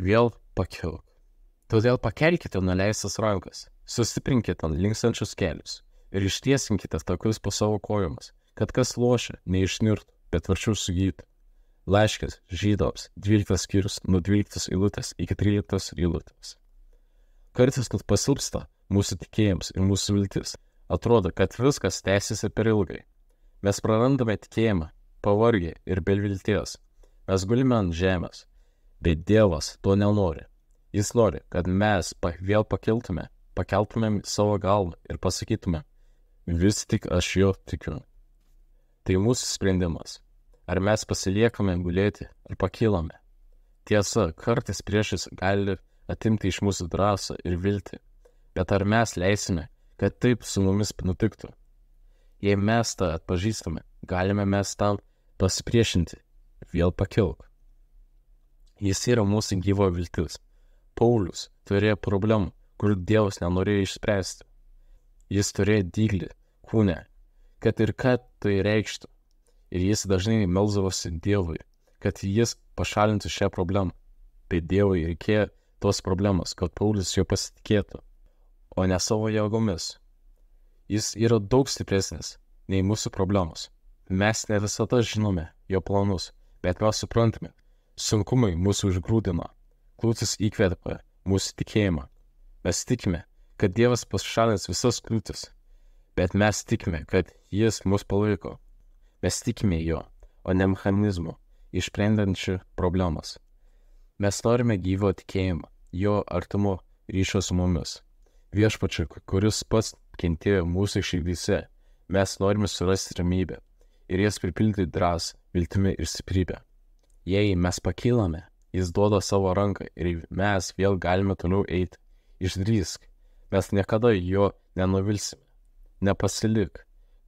vėl pakilk. Todėl pakelkite nuleistas rankas, sustiprinkite linkstančius kelius ir ištiesinkite takus po savo kojomis, kad kas lošia neišnirtų, bet verčiau sugytų. Laiškas Žydams 12 skyrius nuo 12 eilutės iki 13 eilutės. Kartais net pasilpsta mūsų tikėjimas ir mūsų viltis. Atrodo, kad viskas tęsiasi per ilgai. Mes prarandame tikėjimą, pavargę ir be vilties. Mes gulime ant žemės, bet Dievas to nenori. Jis nori, kad mes vėl pakeltumėm savo galvą ir pasakytume, vis tik aš jo tikiu. Tai mūsų sprendimas. Ar mes pasiliekame gulėti, ar pakilame. Tiesa, kartais priešas gali atimti iš mūsų drąsą ir viltį, bet ar mes leisime, kad taip su mumis nutiktų? Jei mes tą atpažįstame, galime mes tam pasipriešinti, vėl pakilk. Jis yra mūsų gyvo viltis. Paulius turėjo problemų, kur Dievas nenorėjo išspręsti. Jis turėjo dyglį kūne, kad ir ką tai reikštų. Ir jis dažnai melsdavosi Dievui, kad jis pašalintų šią problemą. Tai Dievui reikėjo tos problemos, kad Paulius jo pasitikėtų, o ne savo jėgomis. Jis yra daug stipresnis nei mūsų problemos. Mes ne visada žinome jo planus, bet mes suprantame, sunkumai mūsų užgrūdina, kliūtis įkvepia mūsų tikėjimą. Mes tikime, kad Dievas pašalins visas kliūtis, bet mes tikime, kad jis mus palaiko. Mes tikime jo, o ne mechanizmu, išsprendančių problemas. Mes norime gyvo tikėjimą, jo artumo ryšio su mumis. Viešpačiu, kuris pats kentėjo mūsų širdyse, mes norime surasti ramybę ir jas pripildyti drąsą, viltimi ir stiprybę. Jei mes pakylame, jis duoda savo ranką ir mes vėl galime toliau eiti. Išdrįsk, mes niekada jo nenuvilsime. Nepasilik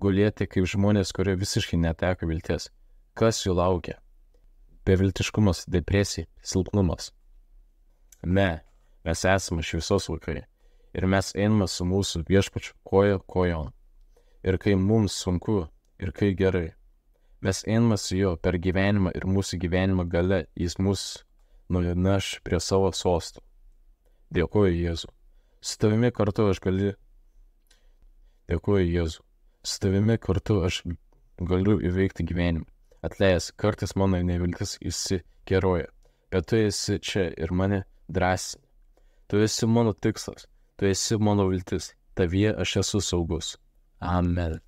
gulėti kaip žmonės, kurie visiškai neteko vilties. Kas jų laukia? Beviltiškumas, depresija, silpnumas. Ne, mes esame šviesos vaikai ir mes einame su mūsų viešpačiu koja kojon. Ir kai mums sunku, ir kai gerai, mes einame su juo per gyvenimą ir mūsų gyvenimo gale jis mus nuneš prie savo sostų. Dėkuoju Jėzų. Su tavimi kartu aš Dėkuoju Jėzų. Su tavimi kartu aš galiu įveikti gyvenimą. Atleisk, kartais mano neviltis išsikeroja, bet tu esi čia ir mane drąsini. Tu esi mano tikslas, tu esi mano viltis, tavyje aš esu saugus. Amen.